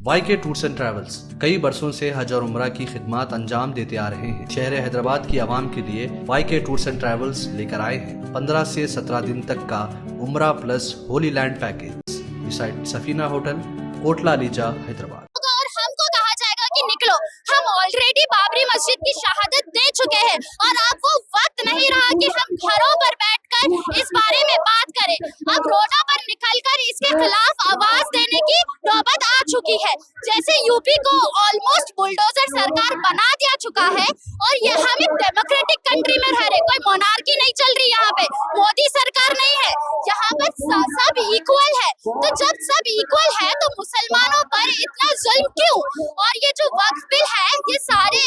YK tours and travels कई बरसों से हज और उम्रा की खिदमत अंजाम देते आ रहे हैं। शहर हैदराबाद की आवाम के लिए YK टूर्स एंड ट्रैवल्स लेकर आए हैं 15 से 17 दिन तक का उम्रा plus Holi land package beside Safina hotel, Kotla ELISA, Hyderabad. और हमको कहा जाएगा कि निकलो, हम ऑलरेडी बाबरी मस्जिद की शहादत दे चुके हैं और अब वो वक्त नहीं रहा कि हम घरों पर बैठकर इस बारे में बात करें। अब रोडों पर निकलकर इसके खिलाफ आवाज देने की नौबत आ चुकी है। जैसे यूपी को ऑलमोस्ट बुलडोजर सरकार बना दिया चुका है और ये हम एक डेमोक्रेटिक कंट्री में रह रहे, कोई मोनार्की नहीं चल रही यहाँ पे, मोदी सरकार नहीं है, यहाँ पर सब इक्वल है। तो जब सब इक्वल है तो मुसलमानों पर इतना जुल्म क्यों? और ये जो वक्फ बिल है, ये सारे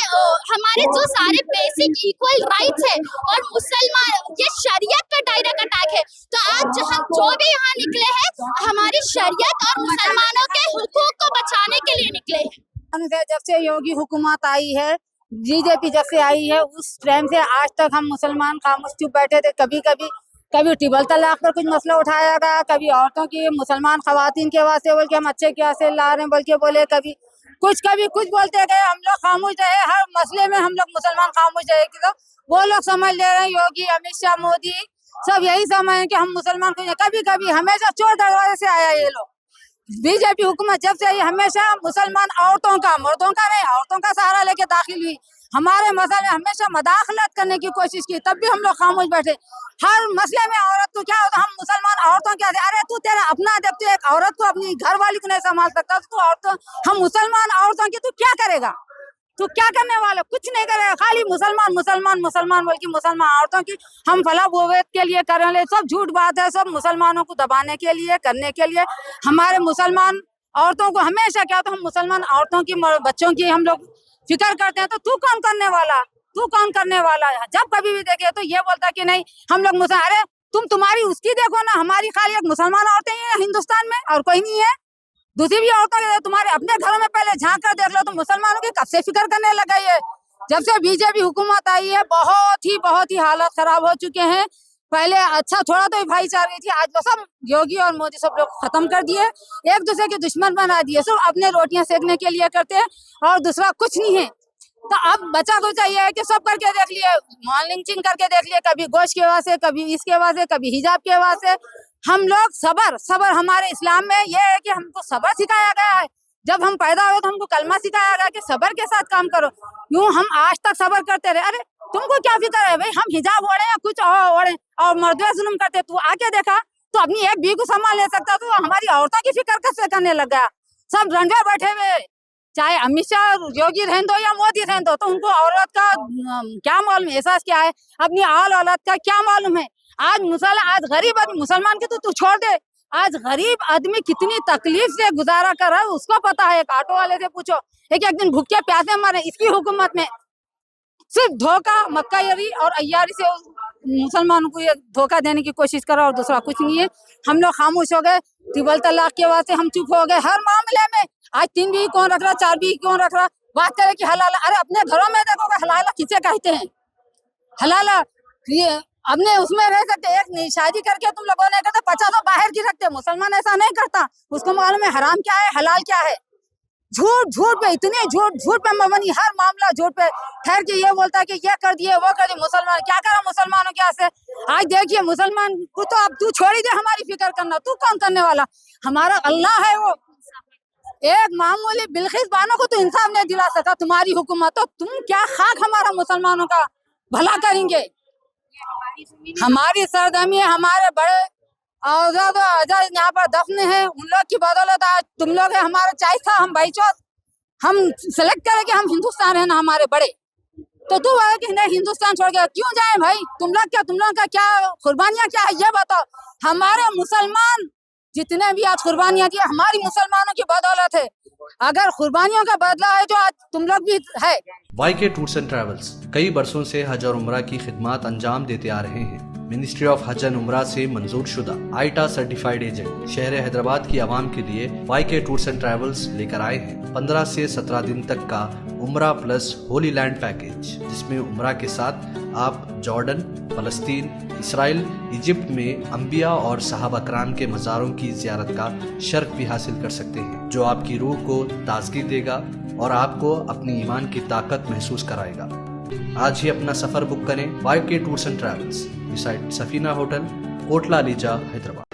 हमारे जो सारे बेसिक इक्वल राइट्स है और मुसलमान, ये शरीयत पे डायरेक्ट अटैक है। तो आज हम जो भी यहाँ निकले हैं, हमारी शरीयत और मुसलमानों के हुकूक को बचाने के लिए निकले हैं। जब से योगी हुकूमत आई है, बीजेपी जब से आई है, उस टाइम से आज तक हम मुसलमान खामोश चुप बैठे थे। कभी ट्रिपल तलाक पर कुछ मसला उठाया गया, कभी औरतों की, मुसलमान खवातीन के वास्ते बोल के हम अच्छे के वास्ते ला रहे हैं बोल के बोले, कभी कुछ बोलते गए। हम लोग खामोश रहे, हर मसले में हम लोग मुसलमान खामोश रहे। तो वो लोग समझ ले रहे हैं, योगी, अमित शाह, मोदी सब यही समझ कि हम मुसलमान को कभी हमेशा चोर दरवाजे से आया ये लोग। बीजेपी हुकूमत जब से आई हमेशा मुसलमान औरतों का, मर्दों का नहीं, औरतों का सहारा लेके दाखिल हुई। हमारे मसले हमेशा मदाखलत करने की कोशिश की, तब भी हम लोग खामोश बैठे। हर मसले में औरत को क्या होता, हम मुसलमान औरतों क्या, अरे तू तेरा अपना जब तू एक औरत को अपनी घर वाली को नहीं संभाल सकता तो औरतों, हम मुसलमान औरतों की तू क्या करेगा? तू क्या करने वाला? कुछ नहीं करेगा, खाली मुसलमान बोल के मुसलमान औरतों की हम फला बोवेत के लिए कर रहे, सब झूठ बात है, सब मुसलमानों को दबाने के लिए, करने के लिए। हमारे मुसलमान औरतों को हमेशा क्या होता, हम मुसलमान औरतों की, बच्चों की हम लोग फिक्र करते हैं। तो तू कौन करने वाला है? जब कभी भी देखे तो ये बोलता कि नहीं हम लोग मुसलमान। अरे तुम्हारी उसकी देखो ना, हमारी खाली एक मुसलमान औरतें ही है हिंदुस्तान में और कोई नहीं है। दूसरी भी औरतों के तुम्हारे अपने घरों में पहले झांक कर देख लो, तो मुसलमानों की कब से फिक्र करने लगा है। जब से बीजेपी हुकूमत आई है बहुत ही हालत खराब हो चुके हैं। पहले अच्छा थोड़ा तो भाईचारे थी, आज वो सब योगी और मोदी सब लोग खत्म कर दिए, एक दूसरे के दुश्मन बना दिए। सब अपने रोटियां सेकने के लिए करते हैं और दूसरा कुछ नहीं है। तो अब बच्चा को चाहिए है कि सब करके देख लिए, मॉर्निंग करके देख लिए, कभी गोश्त के वास्ते, कभी इसके वास्ते, कभी हिजाब के वास्ते। हम लोग सबर हमारे इस्लाम में ये है कि हमको सबर सिखाया गया है। जब हम पैदा हुए तो हमको कलमा सिखाया गया कि सबर के साथ काम करो। यूं हम आज तक सबर करते रहे। अरे तुमको क्या फिक्र है भाई, हम हिजाब ओढ़े या कुछ ओढ़े और मर्दों जुल्म करते, तू आके देखा तो अपनी एक बीवी को संभाल ले सकता, तो हमारी औरतों की फिक्र कैसे करने लग गया? सब रंडे बैठे हुए, चाहे अमित शाह, योगी रहने दो या मोदी रहने दो, तो उनको औरत का क्या मालूम, एहसास क्या है, अपनी आल औलाद का क्या मालूम है। आज गरीब आदमी, मुसलमान के तो तू छोड़ दे, आज गरीब आदमी कितनी तकलीफ से गुजारा कर रहा है उसको पता है। एक ऑटो वाले से पूछो, एक दिन भूखे प्यासे मरे। इसकी हुकूमत में सिर्फ धोखा, मक्कायरी और अय्यारी से मुसलमानों को ये धोखा देने की कोशिश करा और दूसरा कुछ नहीं है। हम लोग खामोश हो गए, ट्रिपल तलाक के वास्ते हम चुप हो गए। हर मामले में आज 3 बीवी कौन रख रहा, 4 बीवी कौन रख रहा, बात करे कि हलाला। अरे अपने घरों में देखोगे हलाला किसे कहते हैं? हलाला ये अपने उसमें रह सकते, एक शादी करके तुम लोगों ने करते 50 बाहर की रखते। मुसलमान ऐसा नहीं करता, उसको मालूम है हराम क्या है, हलाल क्या है। झूठ पे, इतने झूठ पे मबनी, हर मामला झूठ पे ठहर के ये बोलता है कि ये कर दिए वो कर दिए। मुसलमान क्या करा मुसलमानों के से? आज देखिए मुसलमान को तो अब तू छोड़ ही दे हमारी फिक्र करना, तू कौन करने वाला? हमारा अल्लाह है, वो एक मामूली बिल्किस बानो को तो इंसाफ नहीं दिला सका तुम्हारी हुकूमत, तो तुम क्या खाक हमारा मुसलमानों का भला करेंगे? हमारी सरदमी है, हमारे बड़े आजाद यहाँ पर दफन है, उन लोग की बदौलत आज तुम लोग है। हमारा चाय था, हम भाईचोद हम सेलेक्ट करें कि हम हिंदुस्तान है ना, हमारे बड़े तो तू है कि नहीं हिंदुस्तान छोड़ के क्यों जाए भाई? तुम लोग का क्या कुर्बानियां क्या है ये बताओ। हमारे मुसलमान जितने भी आज कुर्बानियां दी हमारी मुसलमानों की बदौलत है। अगर कुर्बानियों का बदला है जो आज तुम लोग भी है। YK टूर्स एंड ट्रैवल्स कई बरसों से हज और उम्रा की खिदमत अंजाम देते आ रहे हैं। मिनिस्ट्री ऑफ हज एंड उम्रा से मंजूर शुदा आईटा सर्टिफाइड एजेंट शहर हैदराबाद की आवाम के लिए YK टूर्स एंड ट्रैवल्स लेकर आए हैं 15 से 17 दिन तक का उम्रा प्लस होली लैंड पैकेज, जिसमें उम्रा के साथ आप जॉर्डन, फलस्तीन, इसराइल, इजिप्ट में अंबिया और सहाबा कराम के मज़ारों की ज़ियारत का शर्फ भी हासिल कर सकते हैं, जो आपकी रूह को ताजगी देगा और आपको अपनी ईमान की ताकत महसूस कराएगा। आज ही अपना सफ़र बुक करें YK tours and travels, beside Safina hotel, Kotla Lisa, Hyderabad.